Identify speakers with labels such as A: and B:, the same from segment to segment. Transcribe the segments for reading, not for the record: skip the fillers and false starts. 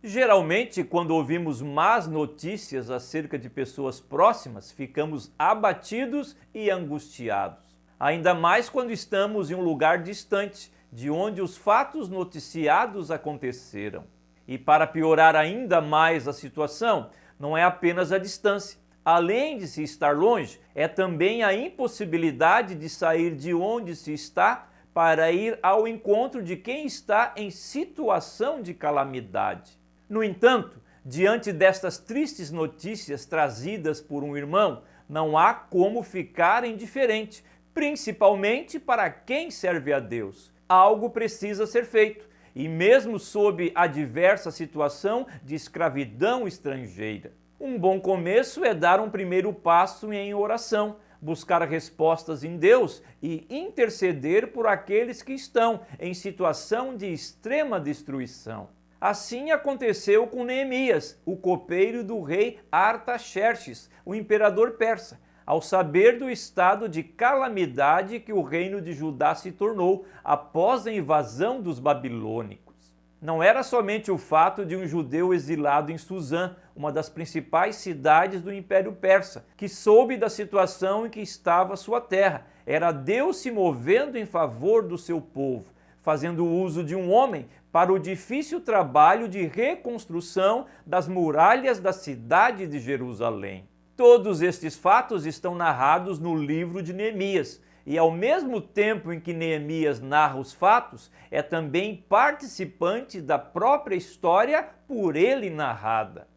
A: Geralmente, quando ouvimos más notícias acerca de pessoas próximas, ficamos abatidos e angustiados. Ainda mais quando estamos em um lugar distante, de onde os fatos noticiados aconteceram. E para piorar ainda mais a situação, não é apenas a distância. Além de se estar longe, é também a impossibilidade de sair de onde se está para ir ao encontro de quem está em situação de calamidade. No entanto, diante destas tristes notícias trazidas por um irmão, não há como ficar indiferente, principalmente para quem serve a Deus. Algo precisa ser feito, e mesmo sob a diversa situação de escravidão estrangeira. Um bom começo é dar um primeiro passo em oração, buscar respostas em Deus e interceder por aqueles que estão em situação de extrema destruição. Assim aconteceu com Neemias, o copeiro do rei Artaxerxes, o imperador persa, ao saber do estado de calamidade que o reino de Judá se tornou após a invasão dos babilônicos. Não era somente o fato de um judeu exilado em Suzã, uma das principais cidades do Império Persa, que soube da situação em que estava sua terra. Era Deus se movendo em favor do seu povo, fazendo uso de um homem para o difícil trabalho de reconstrução das muralhas da cidade de Jerusalém. Todos estes fatos estão narrados no livro de Neemias, e ao mesmo tempo em que Neemias narra os fatos, é também participante da própria história por ele narrada.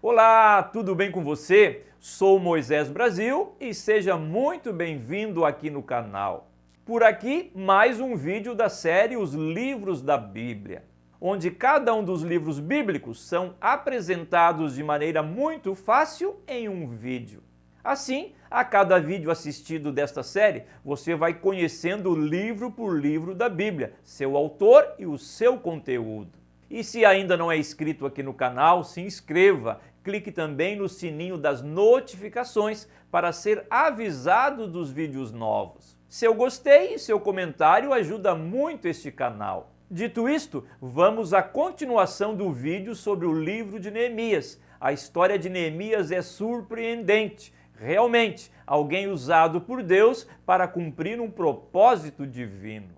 A: Olá, tudo bem com você? Sou Moisés Brasil e seja muito bem-vindo aqui no canal. Por aqui, mais um vídeo da série Os Livros da Bíblia, onde cada um dos livros bíblicos são apresentados de maneira muito fácil em um vídeo. Assim, a cada vídeo assistido desta série, você vai conhecendo livro por livro da Bíblia, seu autor e o seu conteúdo. E se ainda não é inscrito aqui no canal, se inscreva, clique também no sininho das notificações para ser avisado dos vídeos novos. Seu gostei e seu comentário ajuda muito este canal. Dito isto, vamos à continuação do vídeo sobre o livro de Neemias. A história de Neemias é surpreendente. Realmente, alguém usado por Deus para cumprir um propósito divino.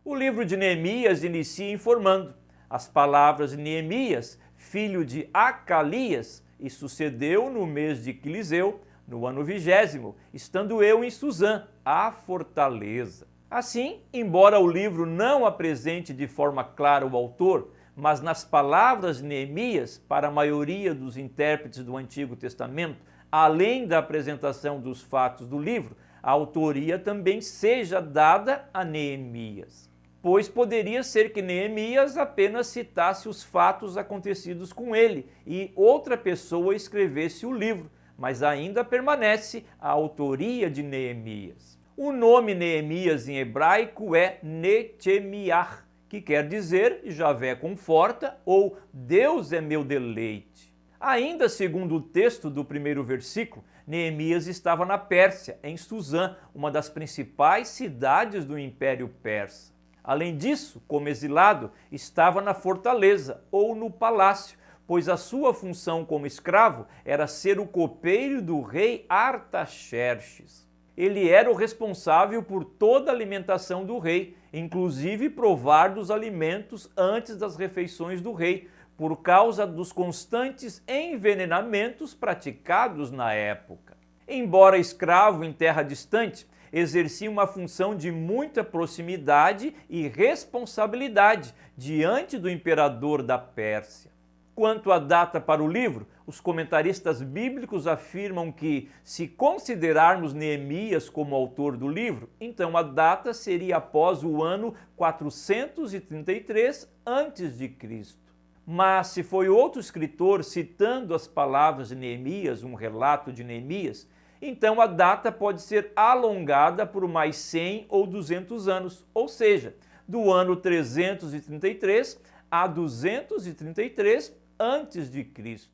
A: O livro de Neemias inicia informando: as palavras de Neemias, filho de Acalias, e sucedeu no mês de Quiliseu, no ano 20º, estando eu em Suzã, a fortaleza. Assim, embora o livro não apresente de forma clara o autor, mas nas palavras de Neemias, para a maioria dos intérpretes do Antigo Testamento, além da apresentação dos fatos do livro, a autoria também seja dada a Neemias. Pois poderia ser que Neemias apenas citasse os fatos acontecidos com ele e outra pessoa escrevesse o livro, mas ainda permanece a autoria de Neemias. O nome Neemias em hebraico é Netemiah, que quer dizer Javé conforta ou Deus é meu deleite. Ainda segundo o texto do primeiro versículo, Neemias estava na Pérsia, em Suzã, uma das principais cidades do Império Persa. Além disso, como exilado, estava na fortaleza ou no palácio, pois a sua função como escravo era ser o copeiro do rei Artaxerxes. Ele era o responsável por toda a alimentação do rei, inclusive provar dos alimentos antes das refeições do rei, por causa dos constantes envenenamentos praticados na época. Embora escravo em terra distante, exercia uma função de muita proximidade e responsabilidade diante do imperador da Pérsia. Quanto à data para o livro, os comentaristas bíblicos afirmam que, se considerarmos Neemias como autor do livro, então a data seria após o ano 433 a.C. Mas se foi outro escritor citando as palavras de Neemias, um relato de Neemias, então a data pode ser alongada por mais 100 ou 200 anos, ou seja, do ano 333 a 233 a.C.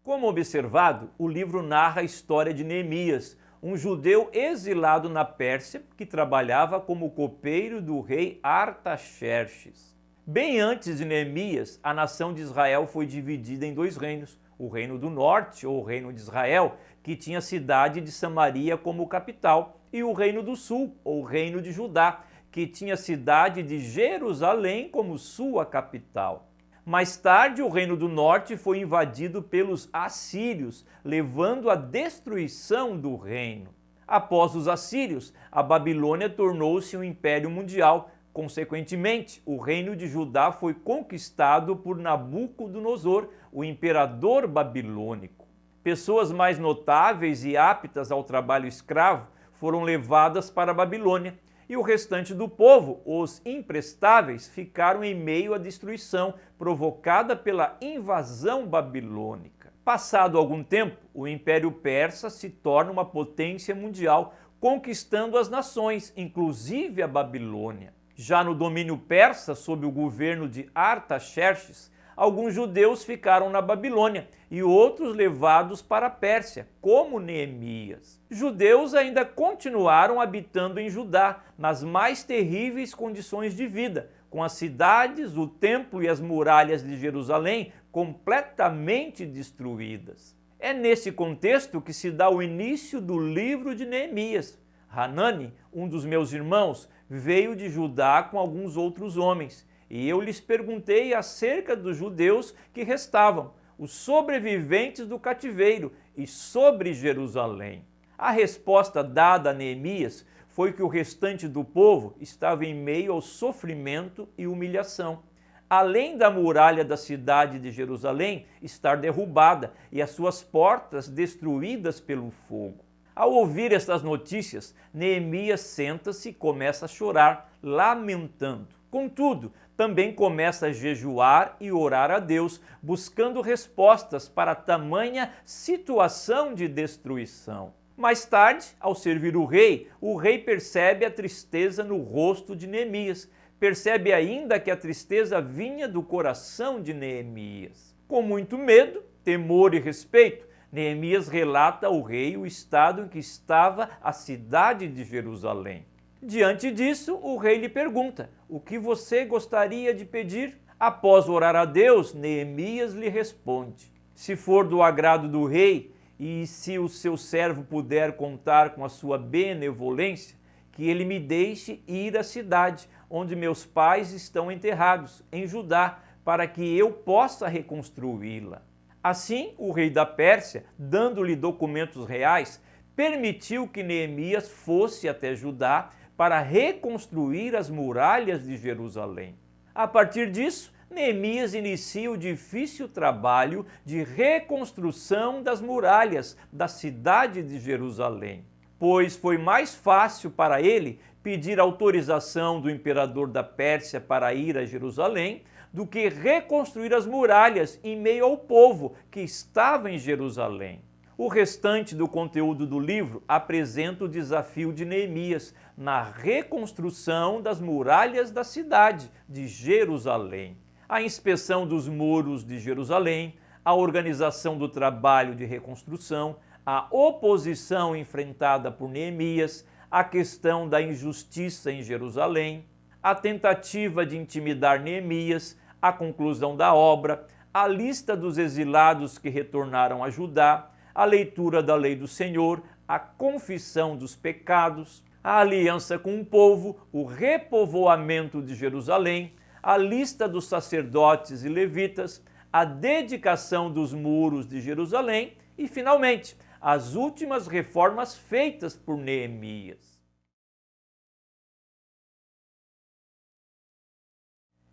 A: Como observado, o livro narra a história de Neemias, um judeu exilado na Pérsia que trabalhava como copeiro do rei Artaxerxes. Bem antes de Neemias, a nação de Israel foi dividida em dois reinos: o reino do norte, ou reino de Israel, que tinha a cidade de Samaria como capital, e o reino do sul, ou reino de Judá, que tinha a cidade de Jerusalém como sua capital. Mais tarde, o reino do norte foi invadido pelos assírios, levando à destruição do reino. Após os assírios, a Babilônia tornou-se um império mundial. Consequentemente, o reino de Judá foi conquistado por Nabucodonosor, o imperador babilônico. Pessoas mais notáveis e aptas ao trabalho escravo foram levadas para a Babilônia, e o restante do povo, os imprestáveis, ficaram em meio à destruição provocada pela invasão babilônica. Passado algum tempo, o Império Persa se torna uma potência mundial, conquistando as nações, inclusive a Babilônia. Já no domínio persa, sob o governo de Artaxerxes, alguns judeus ficaram na Babilônia e outros levados para a Pérsia, como Neemias. Judeus ainda continuaram habitando em Judá, nas mais terríveis condições de vida, com as cidades, o templo e as muralhas de Jerusalém completamente destruídas. É nesse contexto que se dá o início do livro de Neemias. Hanani, um dos meus irmãos, veio de Judá com alguns outros homens, e eu lhes perguntei acerca dos judeus que restavam, os sobreviventes do cativeiro, e sobre Jerusalém. A resposta dada a Neemias foi que o restante do povo estava em meio ao sofrimento e humilhação, além da muralha da cidade de Jerusalém estar derrubada e as suas portas destruídas pelo fogo. Ao ouvir estas notícias, Neemias senta-se e começa a chorar, lamentando. Contudo, também começa a jejuar e orar a Deus, buscando respostas para tamanha situação de destruição. Mais tarde, ao servir o rei percebe a tristeza no rosto de Neemias. Percebe ainda que a tristeza vinha do coração de Neemias. Com muito medo, temor e respeito, Neemias relata ao rei o estado em que estava a cidade de Jerusalém. Diante disso, o rei lhe pergunta: o que você gostaria de pedir? Após orar a Deus, Neemias lhe responde: se for do agrado do rei e se o seu servo puder contar com a sua benevolência, que ele me deixe ir à cidade onde meus pais estão enterrados, em Judá, para que eu possa reconstruí-la. Assim, o rei da Pérsia, dando-lhe documentos reais, permitiu que Neemias fosse até Judá para reconstruir as muralhas de Jerusalém. A partir disso, Neemias inicia o difícil trabalho de reconstrução das muralhas da cidade de Jerusalém, pois foi mais fácil para ele pedir autorização do imperador da Pérsia para ir a Jerusalém do que reconstruir as muralhas em meio ao povo que estava em Jerusalém. O restante do conteúdo do livro apresenta o desafio de Neemias na reconstrução das muralhas da cidade de Jerusalém. A inspeção dos muros de Jerusalém, a organização do trabalho de reconstrução, a oposição enfrentada por Neemias, a questão da injustiça em Jerusalém, a tentativa de intimidar Neemias, a conclusão da obra, a lista dos exilados que retornaram a Judá, a leitura da lei do Senhor, a confissão dos pecados, a aliança com o povo, o repovoamento de Jerusalém, a lista dos sacerdotes e levitas, a dedicação dos muros de Jerusalém e, finalmente, as últimas reformas feitas por Neemias.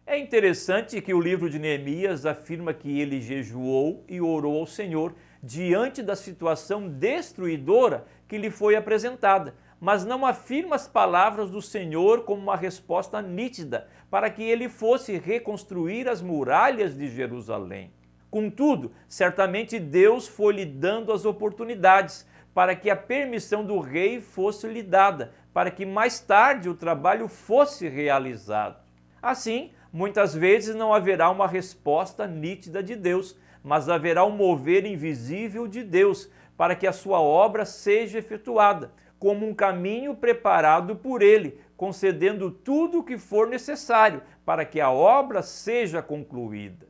A: É interessante que o livro de Neemias afirma que ele jejuou e orou ao Senhor diante da situação destruidora que lhe foi apresentada, mas não afirma as palavras do Senhor como uma resposta nítida para que ele fosse reconstruir as muralhas de Jerusalém. Contudo, certamente Deus foi lhe dando as oportunidades para que a permissão do rei fosse lhe dada, para que mais tarde o trabalho fosse realizado. Assim, muitas vezes não haverá uma resposta nítida de Deus, mas haverá um mover invisível de Deus para que a sua obra seja efetuada, como um caminho preparado por Ele, concedendo tudo o que for necessário para que a obra seja concluída.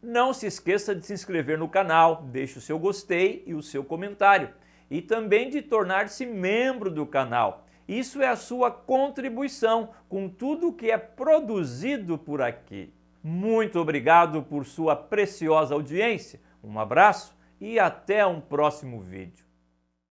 A: Não se esqueça de se inscrever no canal, deixe o seu gostei e o seu comentário, e também de tornar-se membro do canal. Isso é a sua contribuição com tudo o que é produzido por aqui. Muito obrigado por sua preciosa audiência, um abraço e até um próximo vídeo.